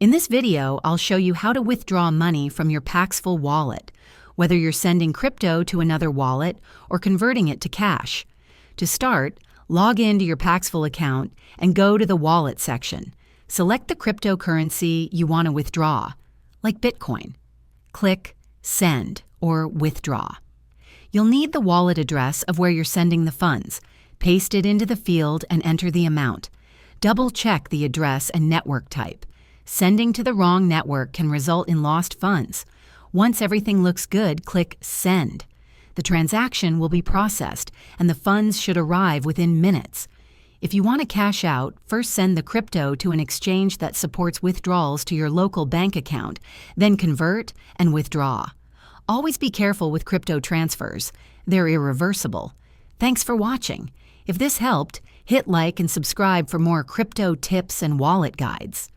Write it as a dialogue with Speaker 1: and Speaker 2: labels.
Speaker 1: In this video, I'll show you how to withdraw money from your Paxful wallet, whether you're sending crypto to another wallet or converting it to cash. To start, log into your Paxful account and go to the Wallet section. Select the cryptocurrency you want to withdraw, like Bitcoin. Click Send or Withdraw. You'll need the wallet address of where you're sending the funds. Paste it into the field and enter the amount. Double-check the address and network type. Sending to the wrong network can result in lost funds. Once everything looks good, click Send. The transaction will be processed, and the funds should arrive within minutes. If you want to cash out, first send the crypto to an exchange that supports withdrawals to your local bank account, then convert and withdraw. Always be careful with crypto transfers. They're irreversible. Thanks for watching. If this helped, hit like and subscribe for more crypto tips and wallet guides.